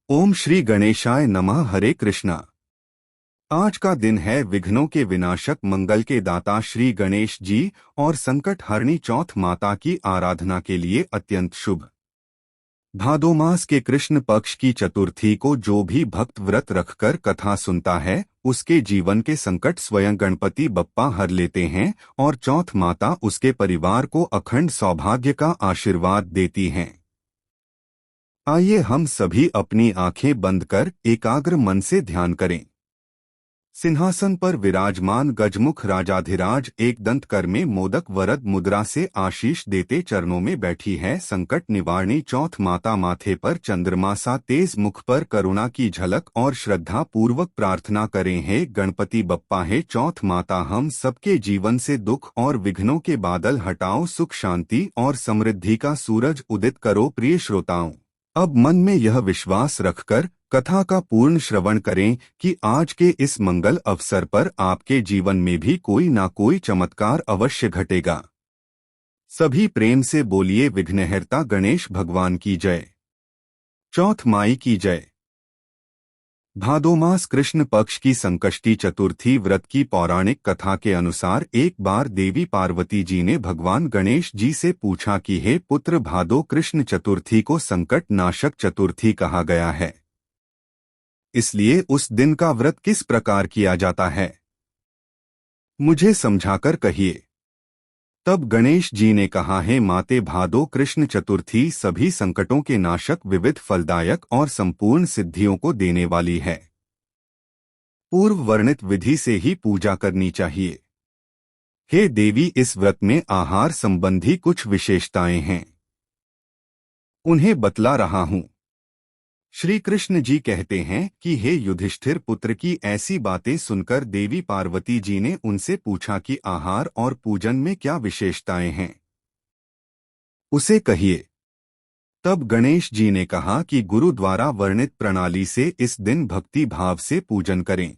ओम श्री गणेशाय नमः। हरे कृष्णा। आज का दिन है विघ्नों के विनाशक, मंगल के दाता श्री गणेश जी और संकट हरणी चौथ माता की आराधना के लिए अत्यंत शुभ। भादो मास के कृष्ण पक्ष की चतुर्थी को जो भी भक्त व्रत रखकर कथा सुनता है, उसके जीवन के संकट स्वयं गणपति बप्पा हर लेते हैं और चौथ माता उसके परिवार को अखंड सौभाग्य का आशीर्वाद देती हैं। आइए हम सभी अपनी आंखें बंद कर एकाग्र मन से ध्यान करें। सिंहासन पर विराजमान गजमुख राजाधिराज एक दंत कर में मोदक वरद मुद्रा से आशीष देते चरणों में बैठी है संकट निवारणी चौथ माता। माथे पर चंद्रमा सा तेज, मुख पर करुणा की झलक और श्रद्धा पूर्वक प्रार्थना करें, हे गणपति बप्पा, हे चौथ माता, हम सबके जीवन से दुख और विघ्नों के बादल हटाओ, सुख शांति और समृद्धि का सूरज उदित करो। प्रिय श्रोताओं, अब मन में यह विश्वास रखकर कथा का पूर्ण श्रवण करें कि आज के इस मंगल अवसर पर आपके जीवन में भी कोई ना कोई चमत्कार अवश्य घटेगा। सभी प्रेम से बोलिए विघ्नहर्ता गणेश भगवान की जय, चौथ माई की जय। भादो मास कृष्ण पक्ष की संकष्टी चतुर्थी व्रत की पौराणिक कथा के अनुसार एक बार देवी पार्वती जी ने भगवान गणेश जी से पूछा कि हे पुत्र, भादो कृष्ण चतुर्थी को संकट नाशक चतुर्थी कहा गया है, इसलिए उस दिन का व्रत किस प्रकार किया जाता है, मुझे समझाकर कहिए। तब गणेश जी ने कहा, है माते, भादो कृष्ण चतुर्थी सभी संकटों के नाशक, विविध फलदायक और संपूर्ण सिद्धियों को देने वाली है। पूर्व वर्णित विधि से ही पूजा करनी चाहिए। हे देवी, इस व्रत में आहार संबंधी कुछ विशेषताएं हैं, उन्हें बतला रहा हूं। श्री कृष्ण जी कहते हैं कि हे युधिष्ठिर पुत्र, की ऐसी बातें सुनकर देवी पार्वती जी ने उनसे पूछा कि आहार और पूजन में क्या विशेषताएं हैं, उसे कहिए। तब गणेश जी ने कहा कि गुरु द्वारा वर्णित प्रणाली से इस दिन भक्ति भाव से पूजन करें।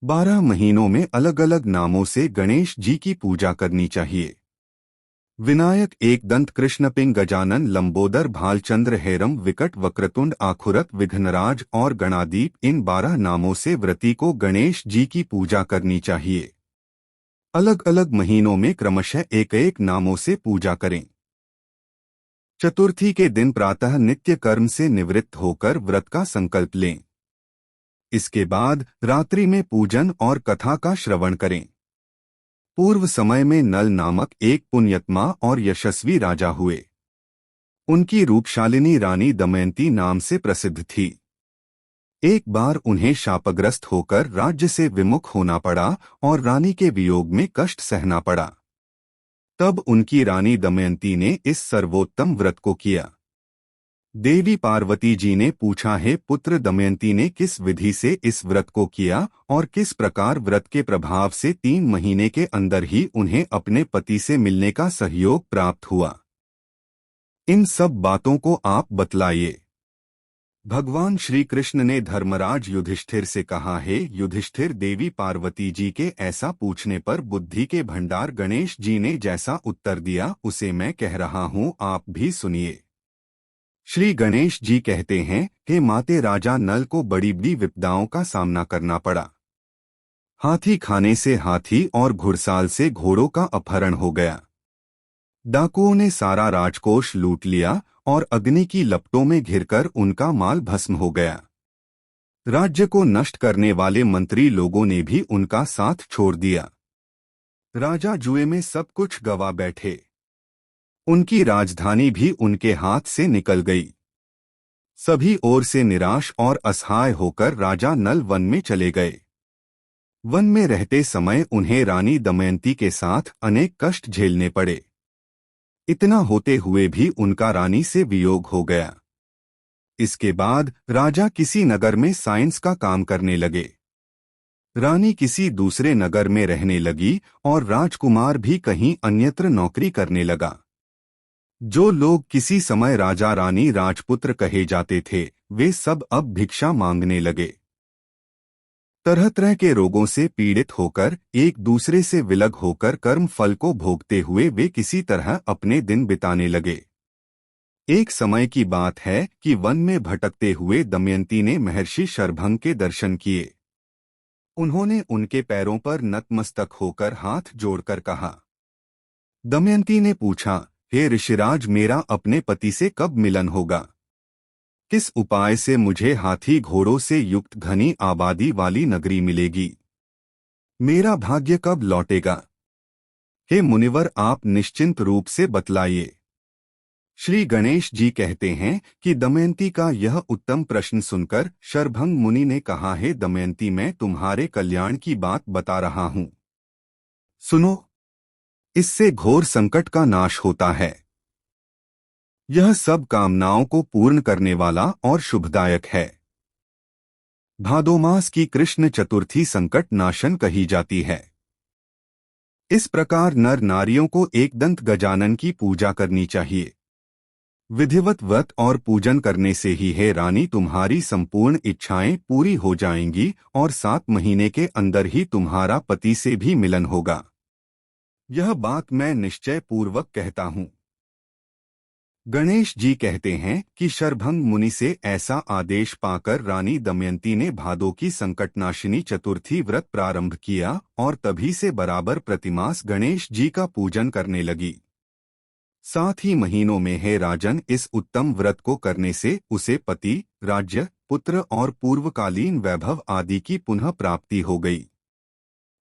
12 महीनों में अलग अलग नामों से गणेश जी की पूजा करनी चाहिए। विनायक, एक दंत, कृष्णपिंग, गजानन, लंबोदर, भालचंद्र, हेरम, विकट, वक्रतुंड, आखुरक, विघ्नराज और गणादीप, इन 12 नामों से व्रती को गणेश जी की पूजा करनी चाहिए। अलग अलग महीनों में क्रमशः एक एक नामों से पूजा करें। चतुर्थी के दिन प्रातः नित्य कर्म से निवृत्त होकर व्रत का संकल्प लें। इसके बाद रात्रि में पूजन और कथा का श्रवण करें। पूर्व समय में नल नामक एक पुण्यात्मा और यशस्वी राजा हुए। उनकी रूपशालिनी रानी दमयंती नाम से प्रसिद्ध थी। एक बार उन्हें शापग्रस्त होकर राज्य से विमुख होना पड़ा और रानी के वियोग में कष्ट सहना पड़ा। तब उनकी रानी दमयंती ने इस सर्वोत्तम व्रत को किया। देवी पार्वती जी ने पूछा, है पुत्र, दमयंती ने किस विधि से इस व्रत को किया और किस प्रकार व्रत के प्रभाव से 3 महीने के अंदर ही उन्हें अपने पति से मिलने का सहयोग प्राप्त हुआ? इन सब बातों को आप बतलाइए। भगवान श्री कृष्ण ने धर्मराज युधिष्ठिर से कहा, है युधिष्ठिर, देवी पार्वती जी के ऐसा पूछने पर बुद्धि के भंडार गणेश जी ने जैसा उत्तर दिया उसे मैं कह रहा हूं, आप भी सुनिए। श्री गणेश जी कहते हैं, हे माते, राजा नल को बड़ी बड़ी विपदाओं का सामना करना पड़ा। हाथी खाने से हाथी और घुड़साल से घोड़ों का अपहरण हो गया। डाकुओं ने सारा राजकोष लूट लिया और अग्नि की लपटों में घिरकर उनका माल भस्म हो गया। राज्य को नष्ट करने वाले मंत्री लोगों ने भी उनका साथ छोड़ दिया। राजा जुए में सब कुछ गवा बैठे। उनकी राजधानी भी उनके हाथ से निकल गई। सभी ओर से निराश और असहाय होकर राजा नल वन में चले गए। वन में रहते समय उन्हें रानी दमयंती के साथ अनेक कष्ट झेलने पड़े। इतना होते हुए भी उनका रानी से वियोग हो गया। इसके बाद राजा किसी नगर में साइंस का काम करने लगे। रानी किसी दूसरे नगर में रहने लगी और राजकुमार भी कहीं अन्यत्र नौकरी करने लगा। जो लोग किसी समय राजा, रानी, राजपुत्र कहे जाते थे, वे सब अब भिक्षा मांगने लगे। तरह तरह के रोगों से पीड़ित होकर, एक दूसरे से विलग होकर कर्म फल को भोगते हुए वे किसी तरह अपने दिन बिताने लगे। एक समय की बात है कि वन में भटकते हुए दमयंती ने महर्षि शरभंग के दर्शन किए। उन्होंने उनके पैरों पर नतमस्तक होकर हाथ जोड़कर कहा। दमयंती ने पूछा, हे ऋषिराज, मेरा अपने पति से कब मिलन होगा? किस उपाय से मुझे हाथी घोड़ों से युक्त घनी आबादी वाली नगरी मिलेगी? मेरा भाग्य कब लौटेगा? हे मुनिवर, आप निश्चिंत रूप से बतलाइए। श्री गणेश जी कहते हैं कि दमयंती का यह उत्तम प्रश्न सुनकर शरभंग मुनि ने कहा, हे दमयंती, मैं तुम्हारे कल्याण की बात बता रहा हूं। सुनो, इससे घोर संकट का नाश होता है। यह सब कामनाओं को पूर्ण करने वाला और शुभदायक है। भादो मास की कृष्ण चतुर्थी संकट नाशन कही जाती है। इस प्रकार नर नारियों को एकदंत गजानन की पूजा करनी चाहिए। विधिवत व्रत और पूजन करने से ही, हे रानी, तुम्हारी संपूर्ण इच्छाएं पूरी हो जाएंगी और 7 महीने के अंदर ही तुम्हारा पति से भी मिलन होगा। यह बात मैं निश्चय पूर्वक कहता हूँ। गणेश जी कहते हैं कि शरभंग मुनि से ऐसा आदेश पाकर रानी दमयंती ने भादो की संकटनाशिनी चतुर्थी व्रत प्रारंभ किया और तभी से बराबर प्रतिमास गणेश जी का पूजन करने लगी। 7 ही महीनों में, हे राजन, इस उत्तम व्रत को करने से उसे पति, राज्य, पुत्र और पूर्वकालीन वैभव आदि की पुनः प्राप्ति हो गई।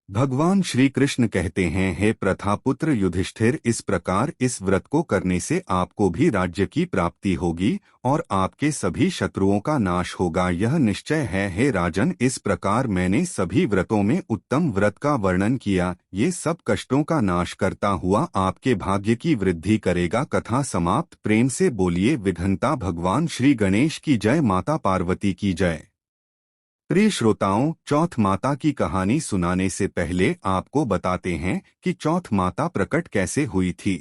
भगवान श्री कृष्ण कहते हैं, हे प्रथापुत्र युधिष्ठिर, इस प्रकार इस व्रत को करने से आपको भी राज्य की प्राप्ति होगी और आपके सभी शत्रुओं का नाश होगा। यह निश्चय है, हे राजन। इस प्रकार मैंने सभी व्रतों में उत्तम व्रत का वर्णन किया। ये सब कष्टों का नाश करता हुआ आपके भाग्य की वृद्धि करेगा। कथा समाप्त। प्रेम से बोलिए विघ्नता भगवान श्री गणेश की जय, माता पार्वती की जय। प्रिय श्रोताओं, चौथ माता की कहानी सुनाने से पहले आपको बताते हैं कि चौथ माता प्रकट कैसे हुई थी।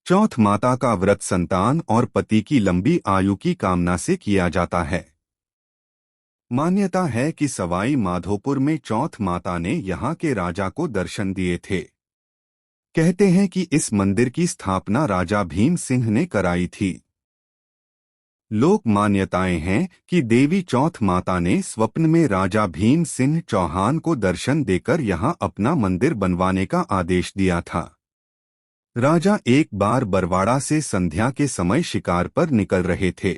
चौथ माता का व्रत संतान और पति की लंबी आयु की कामना से किया जाता है। मान्यता है कि सवाई माधोपुर में चौथ माता ने यहाँ के राजा को दर्शन दिए थे। कहते हैं कि इस मंदिर की स्थापना राजा भीम सिंह ने कराई थी। लोक मान्यताएं हैं कि देवी चौथ माता ने स्वप्न में राजा भीम सिंह चौहान को दर्शन देकर यहां अपना मंदिर बनवाने का आदेश दिया था। राजा एक बार बरवाड़ा से संध्या के समय शिकार पर निकल रहे थे।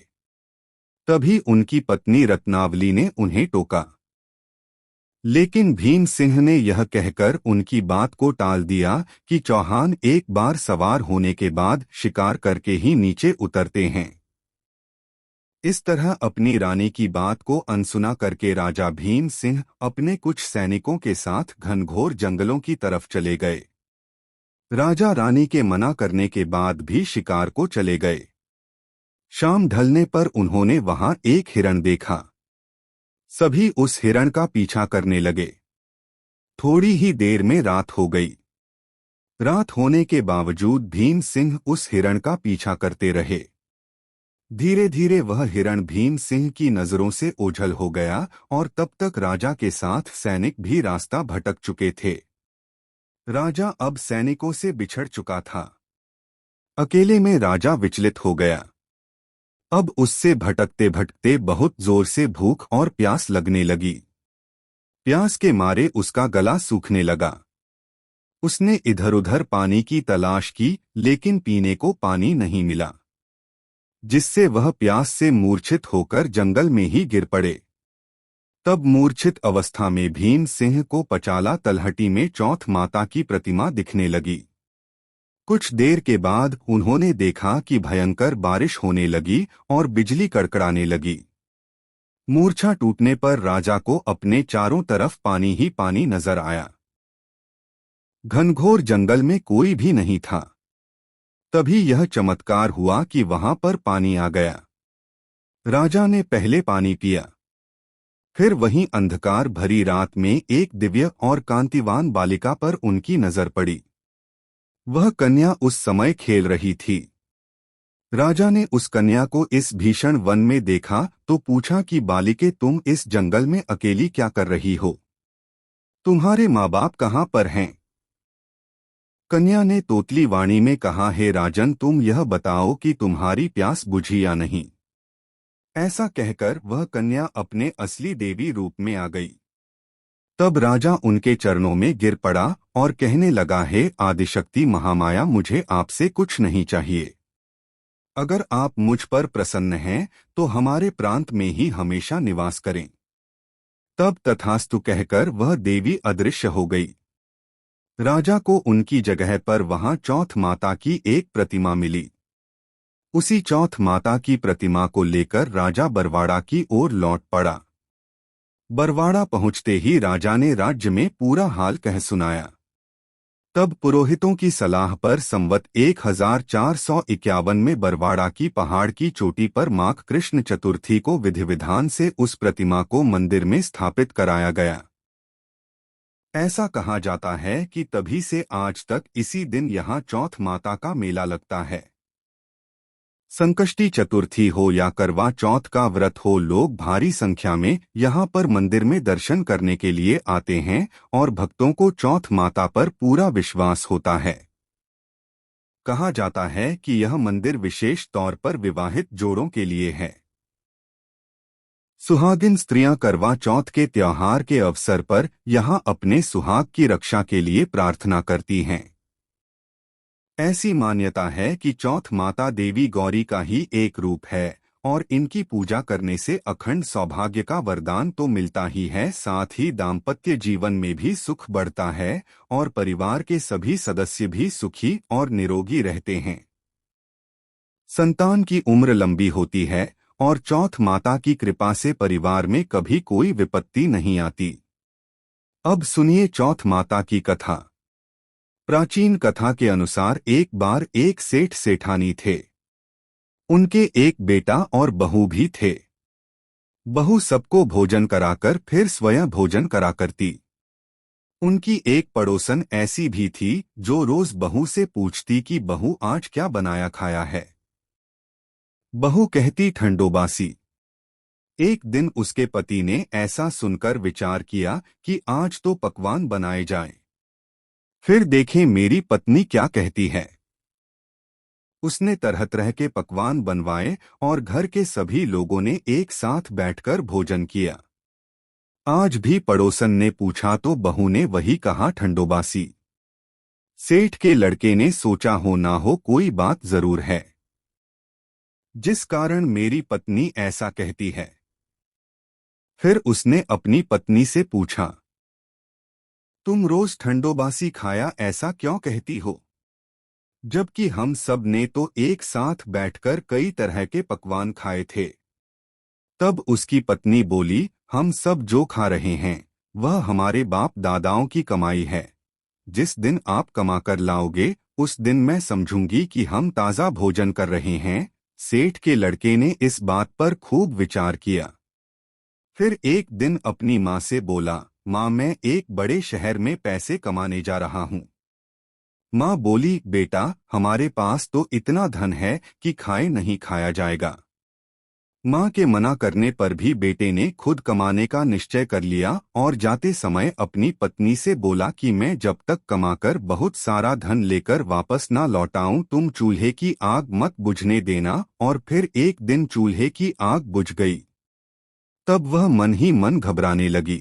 तभी उनकी पत्नी रत्नावली ने उन्हें टोका, लेकिन भीम सिंह ने यह कहकर उनकी बात को टाल दिया कि चौहान एक बार सवार होने के बाद शिकार करके ही नीचे उतरते हैं। इस तरह अपनी रानी की बात को अनसुना करके राजा भीम सिंह अपने कुछ सैनिकों के साथ घनघोर जंगलों की तरफ चले गए। राजा रानी के मना करने के बाद भी शिकार को चले गए। शाम ढलने पर उन्होंने वहां एक हिरण देखा। सभी उस हिरण का पीछा करने लगे। थोड़ी ही देर में रात हो गई। रात होने के बावजूद भीम सिंह उस हिरण का पीछा करते रहे। धीरे धीरे वह हिरण भीम सिंह की नजरों से ओझल हो गया और तब तक राजा के साथ सैनिक भी रास्ता भटक चुके थे। राजा अब सैनिकों से बिछड़ चुका था। अकेले में राजा विचलित हो गया। अब उससे भटकते भटकते बहुत जोर से भूख और प्यास लगने लगी। प्यास के मारे उसका गला सूखने लगा। उसने इधर उधर पानी की तलाश की, लेकिन पीने को पानी नहीं मिला, जिससे वह प्यास से मूर्छित होकर जंगल में ही गिर पड़े। तब मूर्छित अवस्था में भीम सिंह को पचाला तलहटी में चौथ माता की प्रतिमा दिखने लगी। कुछ देर के बाद उन्होंने देखा कि भयंकर बारिश होने लगी और बिजली कड़कड़ाने लगी। मूर्छा टूटने पर राजा को अपने चारों तरफ पानी ही पानी नजर आया। घनघोर जंगल में कोई भी नहीं था। तभी यह चमत्कार हुआ कि वहां पर पानी आ गया। राजा ने पहले पानी पिया, फिर वहीं अंधकार भरी रात में एक दिव्य और कांतिवान बालिका पर उनकी नजर पड़ी। वह कन्या उस समय खेल रही थी। राजा ने उस कन्या को इस भीषण वन में देखा तो पूछा कि बालिके, तुम इस जंगल में अकेली क्या कर रही हो? तुम्हारे माँ बाप कहाँ पर हैं? कन्या ने तोतली वाणी में कहा, हे राजन, तुम यह बताओ कि तुम्हारी प्यास बुझी या नहीं। ऐसा कहकर वह कन्या अपने असली देवी रूप में आ गई। तब राजा उनके चरणों में गिर पड़ा और कहने लगा, हे आदिशक्ति महामाया, मुझे आपसे कुछ नहीं चाहिए। अगर आप मुझ पर प्रसन्न हैं तो हमारे प्रांत में ही हमेशा निवास करें। तब तथास्तु कहकर वह देवी अदृश्य हो गई। राजा को उनकी जगह पर वहां चौथ माता की एक प्रतिमा मिली। उसी चौथ माता की प्रतिमा को लेकर राजा बरवाड़ा की ओर लौट पड़ा। बरवाड़ा पहुंचते ही राजा ने राज्य में पूरा हाल कह सुनाया। तब पुरोहितों की सलाह पर संवत 1451 में बरवाड़ा की पहाड़ की चोटी पर माघ कृष्ण चतुर्थी को विधि विधान से उस प्रतिमा को मंदिर में स्थापित कराया गया। ऐसा कहा जाता है कि तभी से आज तक इसी दिन यहाँ चौथ माता का मेला लगता है। संकष्टी चतुर्थी हो या करवा चौथ का व्रत हो, लोग भारी संख्या में यहाँ पर मंदिर में दर्शन करने के लिए आते हैं और भक्तों को चौथ माता पर पूरा विश्वास होता है। कहा जाता है कि यह मंदिर विशेष तौर पर विवाहित जोड़ों के लिए है। सुहागिन स्त्रियां करवा चौथ के त्योहार के अवसर पर यहाँ अपने सुहाग की रक्षा के लिए प्रार्थना करती हैं। ऐसी मान्यता है कि चौथ माता देवी गौरी का ही एक रूप है और इनकी पूजा करने से अखंड सौभाग्य का वरदान तो मिलता ही है, साथ ही दाम्पत्य जीवन में भी सुख बढ़ता है और परिवार के सभी सदस्य भी सुखी और निरोगी रहते हैं। संतान की उम्र लंबी होती है और चौथ माता की कृपा से परिवार में कभी कोई विपत्ति नहीं आती। अब सुनिए चौथ माता की कथा। प्राचीन कथा के अनुसार एक बार एक सेठ सेठानी थे। उनके एक बेटा और बहू भी थे। बहू सबको भोजन कराकर फिर स्वयं भोजन करा करती। उनकी एक पड़ोसन ऐसी भी थी जो रोज बहू से पूछती कि बहू आज क्या बनाया खाया है। बहू कहती ठंडोबासी। एक दिन उसके पति ने ऐसा सुनकर विचार किया कि आज तो पकवान बनाए जाएं। फिर देखें मेरी पत्नी क्या कहती है। उसने तरह तरह के पकवान बनवाए और घर के सभी लोगों ने एक साथ बैठकर भोजन किया। आज भी पड़ोसन ने पूछा तो बहू ने वही कहा, ठंडोबासी। सेठ के लड़के ने सोचा हो ना हो कोई बात जरूर है, जिस कारण मेरी पत्नी ऐसा कहती है। फिर उसने अपनी पत्नी से पूछा, तुम रोज ठंडोबासी खाया ऐसा क्यों कहती हो, जबकि हम सब ने तो एक साथ बैठकर कई तरह के पकवान खाए थे। तब उसकी पत्नी बोली, हम सब जो खा रहे हैं वह हमारे बाप दादाओं की कमाई है। जिस दिन आप कमा कर लाओगे उस दिन मैं समझूंगी कि हम ताज़ा भोजन कर रहे हैं। सेठ के लड़के ने इस बात पर खूब विचार किया। फिर एक दिन अपनी माँ से बोला, माँ मैं एक बड़े शहर में पैसे कमाने जा रहा हूँ। माँ बोली, बेटा हमारे पास तो इतना धन है कि खाए नहीं खाया जाएगा। माँ के मना करने पर भी बेटे ने खुद कमाने का निश्चय कर लिया और जाते समय अपनी पत्नी से बोला कि मैं जब तक कमाकर बहुत सारा धन लेकर वापस ना लौटाऊं तुम चूल्हे की आग मत बुझने देना। और फिर एक दिन चूल्हे की आग बुझ गई। तब वह मन ही मन घबराने लगी,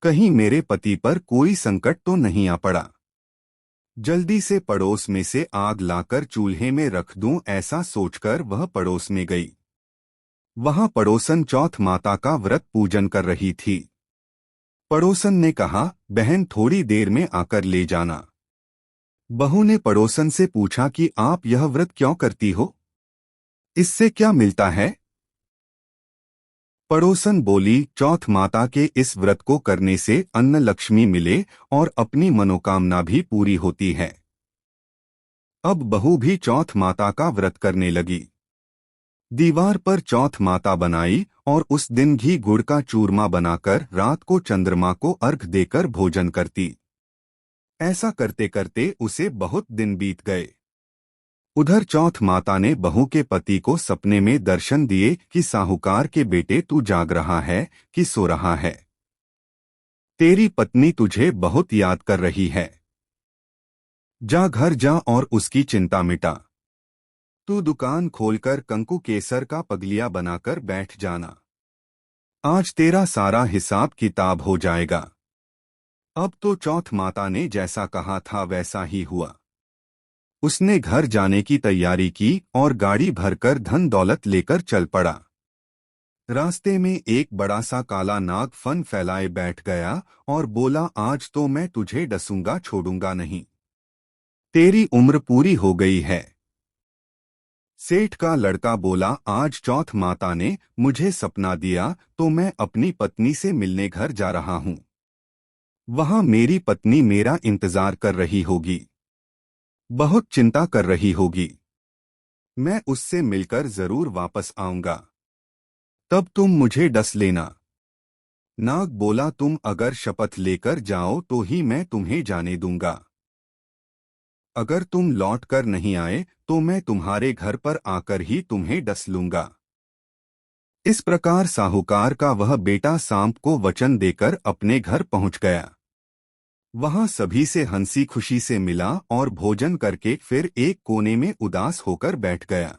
कहीं मेरे पति पर कोई संकट तो नहीं आ पड़ा। जल्दी से पड़ोस में से आग लाकर चूल्हे में रख दूं, ऐसा सोचकर वह पड़ोस में गई। वहां पड़ोसन चौथ माता का व्रत पूजन कर रही थी। पड़ोसन ने कहा, बहन थोड़ी देर में आकर ले जाना। बहू ने पड़ोसन से पूछा कि आप यह व्रत क्यों करती हो, इससे क्या मिलता है। पड़ोसन बोली, चौथ माता के इस व्रत को करने से अन्न लक्ष्मी मिले और अपनी मनोकामना भी पूरी होती है। अब बहू भी चौथ माता का व्रत करने लगी। दीवार पर चौथ माता बनाई और उस दिन घी गुड़ का चूरमा बनाकर रात को चंद्रमा को अर्घ देकर भोजन करती। ऐसा करते करते उसे बहुत दिन बीत गए। उधर चौथ माता ने बहू के पति को सपने में दर्शन दिए कि साहूकार के बेटे तू जाग रहा है कि सो रहा है, तेरी पत्नी तुझे बहुत याद कर रही है। जा घर जा और उसकी चिंता मिटा। तू दुकान खोलकर कंकु केसर का पगलिया बनाकर बैठ जाना। आज तेरा सारा हिसाब किताब हो जाएगा। अब तो चौथ माता ने जैसा कहा था वैसा ही हुआ। उसने घर जाने की तैयारी की और गाड़ी भरकर धन दौलत लेकर चल पड़ा। रास्ते में एक बड़ा सा काला नाग फन फैलाए बैठ गया और बोला, आज तो मैं तुझे डसूंगा छोड़ूंगा नहीं। तेरी उम्र पूरी हो गई है। सेठ का लड़का बोला, आज चौथ माता ने मुझे सपना दिया तो मैं अपनी पत्नी से मिलने घर जा रहा हूं। वहां मेरी पत्नी मेरा इंतजार कर रही होगी, बहुत चिंता कर रही होगी। मैं उससे मिलकर जरूर वापस आऊंगा, तब तुम मुझे डस लेना। नाग बोला, तुम अगर शपथ लेकर जाओ तो ही मैं तुम्हें जाने दूंगा। अगर तुम लौट कर नहीं आए तो मैं तुम्हारे घर पर आकर ही तुम्हें डस लूंगा। इस प्रकार साहूकार का वह बेटा सांप को वचन देकर अपने घर पहुंच गया। वहां सभी से हंसी खुशी से मिला और भोजन करके फिर एक कोने में उदास होकर बैठ गया।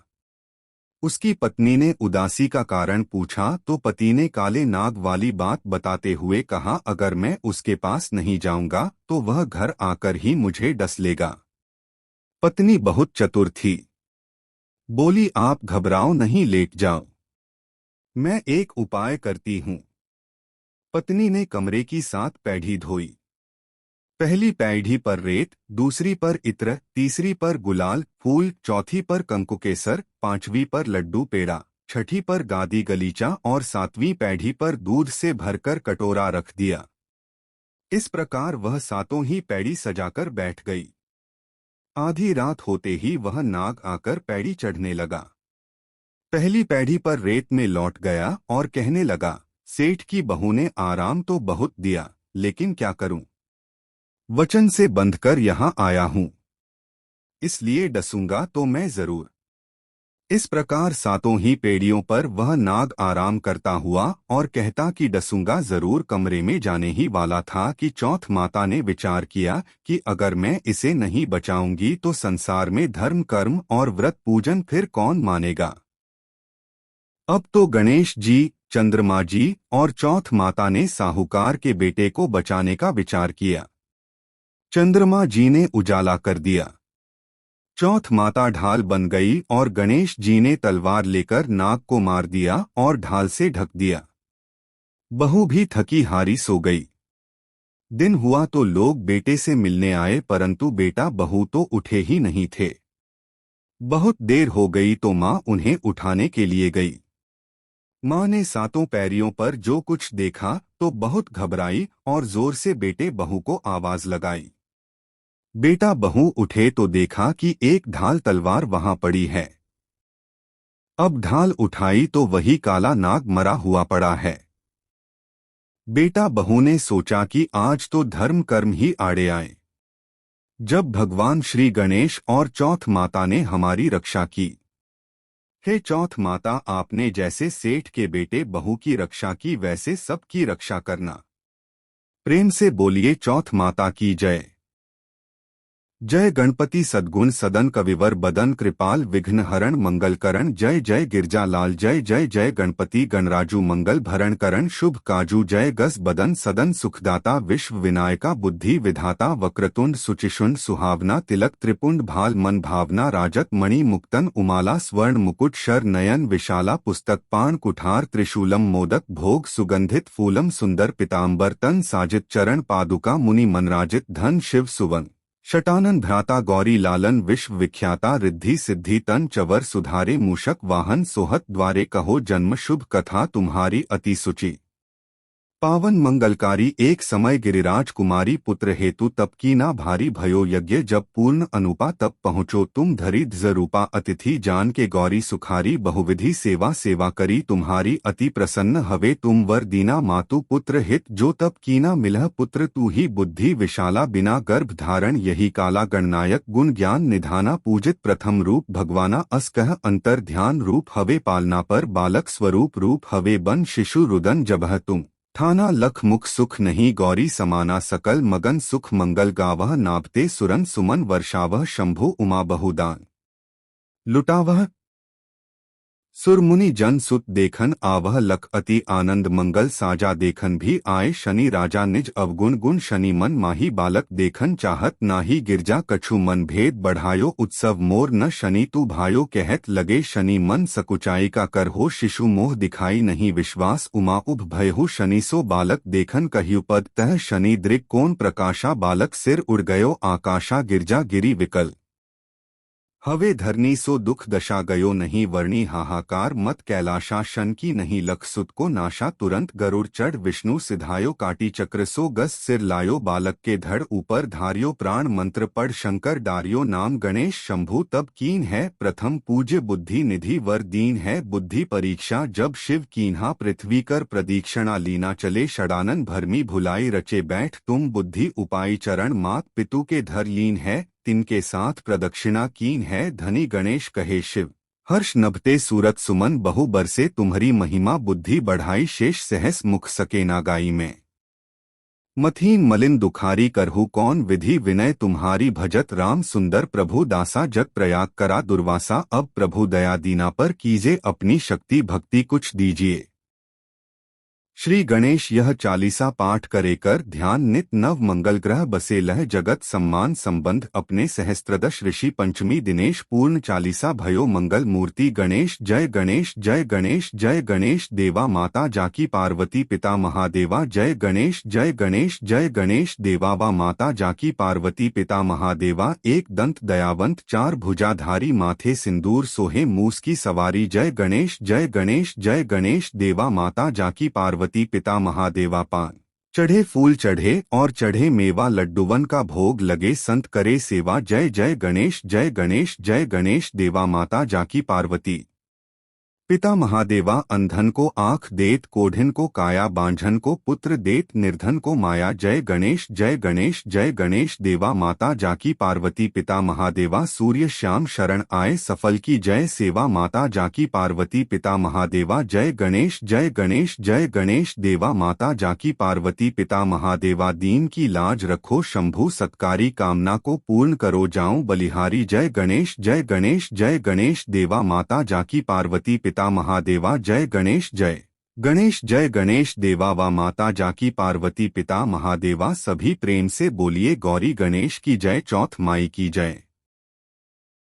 उसकी पत्नी ने उदासी का कारण पूछा तो पति ने काले नाग वाली बात बताते हुए कहा, अगर मैं उसके पास नहीं जाऊंगा तो वह घर आकर ही मुझे डस लेगा। पत्नी बहुत चतुर थी, बोली, आप घबराओ नहीं, लेट जाओ, मैं एक उपाय करती हूं। पत्नी ने कमरे की 7 पैढ़ी धोई। पहली पैढ़ी पर रेत, दूसरी पर इत्र, तीसरी पर गुलाल फूल, चौथी पर कंकुकेसर, 5वीं पर लड्डू पेड़ा, छठी पर गादी गलीचा और 7वीं पैढ़ी पर दूध से भरकर कटोरा रख दिया। इस प्रकार वह 7 ही पैड़ी सजाकर बैठ गई। आधी रात होते ही वह नाग आकर पैड़ी चढ़ने लगा। पहली पैढ़ी पर रेत में लौट गया और कहने लगा, सेठ की बहू ने आराम तो बहुत दिया, लेकिन क्या करूं, वचन से बंधकर यहां आया हूं, इसलिए डसूंगा तो मैं जरूर। इस प्रकार 7 ही पेड़ियों पर वह नाग आराम करता हुआ और कहता कि डसूंगा जरूर कमरे में जाने ही वाला था कि चौथ माता ने विचार किया कि अगर मैं इसे नहीं बचाऊंगी तो संसार में धर्म कर्म और व्रत पूजन फिर कौन मानेगा। अब तो गणेश जी, चंद्रमा जी और चौथ माता ने साहूकार के बेटे को बचाने का विचार किया। चंद्रमा जी ने उजाला कर दिया, चौथ माता ढाल बन गई और गणेश जी ने तलवार लेकर नाग को मार दिया और ढाल से ढक दिया। बहू भी थकी हारी सो गई। दिन हुआ तो लोग बेटे से मिलने आए, परंतु बेटा बहू तो उठे ही नहीं थे। बहुत देर हो गई तो माँ उन्हें उठाने के लिए गई। माँ ने 7 पैरियों पर जो कुछ देखा तो बहुत घबराई और जोर से बेटे बहू को आवाज लगाई। बेटा बहू उठे तो देखा कि एक ढाल तलवार वहां पड़ी है। अब ढाल उठाई तो वही काला नाग मरा हुआ पड़ा है। बेटा बहू ने सोचा कि आज तो धर्म कर्म ही आड़े आए। जब भगवान श्री गणेश और चौथ माता ने हमारी रक्षा की, हे चौथ माता, आपने जैसे सेठ के बेटे बहू की रक्षा की वैसे सबकी रक्षा करना। प्रेम से बोलिए, चौथ माता की जय। जय गणपति सद्गुण सदन कविवर बदन कृपाल विघ्न हरण मंगल करण, जय जय गिरजा लाल, जय जय जय गणपति गणराजू मंगल भरण करण शुभ काजू, जय गज बदन सदन सुखदाता विश्व विनायका बुद्धि विधाता वक्रतुंड सुचिशुंड सुहावना तिलक त्रिपुंड भाल मन भावना राजत मणि मुक्तन उमाला स्वर्ण मुकुट शर नयन विशाला पुस्तक पाण कुठार त्रिशूलम मोदक भोग सुगंधित फूलम सुंदर पिताम्बर तन साजित चरण पादुका मुनि मनराजित धन शिव सुवन शटानन भ्राता गौरी लालन विश्व विख्याता रिद्धि सिद्धि तन चवर सुधारे मूषक वाहन सोहत द्वारे कहो जन्म शुभ कथा तुम्हारी अति सुचि पावन मंगलकारी। एक समय गिरिराज कुमारी पुत्र हेतु तप की ना भारी भयो यज्ञ, जब पूर्ण अनुपा तब पहुँचो तुम धरी ध्रुपा अतिथि जान के गौरी सुखारी बहुविधि सेवा सेवा करी तुम्हारी अति प्रसन्न हवे तुम वर दीना मातु पुत्र हित जो तप कीना मिलह पुत्र तू ही बुद्धि विशाला बिना गर्भ धारण यही काला गणनायक गुण ज्ञान निधाना पूजित प्रथम रूप भगवाना अस्कह अंतर ध्यान रूप हवे पालना पर बालक स्वरूप रूप हवे बन शिशु रुदन जबह तुम थाना लख मुख सुख नहीं गौरी समाना सकल मगन सुख मंगल गावह नाभते सुरन सुमन वर्षावह शंभु उमा बहुदान लुटावह सुरमुनि जन सुत देखन आवह लख अति आनंद मंगल साजा देखन भी आए शनि राजा निज अवगुण गुण शनि मन माही बालक देखन चाहत नाही गिरजा कछु मन भेद बढ़ायो उत्सव मोर न शनि तू भायो कहत लगे शनि मन सकुचाई का कर हो शिशु मोह दिखाई नहीं विश्वास उमा उभ भयहु शनि सो बालक देखन कह्युपद तह शनि दृक् कोन प्रकाशा बालक सिर उड़ गयो आकाशा गिरजा गिरी विकल हवे धरनी सो दुख दशा गयो नहीं वर्णी हाहाकार मत कैलाशा शन की नहीं लख सुत को नाशा तुरंत गरुड़ चढ़ विष्णु सिधायो काटी चक्र सो गस सिर लायो बालक के धड़ ऊपर धारियो प्राण मंत्र पढ़ शंकर डारियो नाम गणेश शंभु तब कीन है प्रथम पूज्य बुद्धि निधि वर दीन है बुद्धि परीक्षा जब शिव कीन्हा पृथ्वी कर प्रदीक्षणा लीना चले षडानन भरमी भुलाई रचे बैठ तुम बुद्धि उपाय चरण मात पितु के धर लीन है तिनके साथ प्रदक्षिणा कीन है धनी गणेश कहे शिव हर्ष नभते सूरत सुमन बहु बरसे तुम्हारी महिमा बुद्धि बढ़ाई शेष सहस मुख सके ना गाई में मथीन मलिन दुखारी करहु कौन विधि विनय तुम्हारी भजत राम सुंदर प्रभु दासा जग प्रयाग करा दुर्वासा अब प्रभु दया दीना पर कीजे अपनी शक्ति भक्ति कुछ दीजिए। श्री गणेश यह चालीसा पाठ करे कर ध्यान नित नव मंगल ग्रह बसे लह जगत सम्मान संबंध अपने सहस्त्रदश ऋषि पंचमी दिनेश पूर्ण चालीसा भयो मंगल मूर्ति गणेश जय गणेश जय गणेश जय गणेश देवा माता जाकी पार्वती पिता महादेवा जय गणेश जय गणेश जय गणेश देवा वा माता जाकी पार्वती पिता महादेवा एक दंत दयावंत चार भुजाधारी माथे सिंदूर सोहे मूस की सवारी जय गणेश जय गणेश जय गणेश देवा माता जाकी पार्वती पिता महादेवा पान चढ़े फूल चढ़े और चढ़े मेवा लड्डूवन का भोग लगे संत करे सेवा जय जय गणेश जय गणेश जय गणेश देवा माता जाकी पार्वती पिता महादेवा अंधन को आँख देत कोढ़िन को काया बांझन को पुत्र देत निर्धन को माया जय गणेश जय गणेश जय गणेश देवा माता जाकी पार्वती पिता महादेवा सूर्य श्याम शरण आए सफल की जय सेवा माता जाकी पार्वती पिता महादेवा जय गणेश जय गणेश जय गणेश देवा माता जाकी पार्वती पिता महादेवा दीन की लाज रखो शंभु सत्कारी कामना को पूर्ण करो जाऊं बलिहारी जय गणेश जय गणेश जय गणेश देवा माता जाकी पार्वती पिता महादेवा जय गणेश जय गणेश देवा व माता जाकी पार्वती पिता महादेवा सभी प्रेम से बोलिए गौरी गणेश की जय चौथ माई की जय।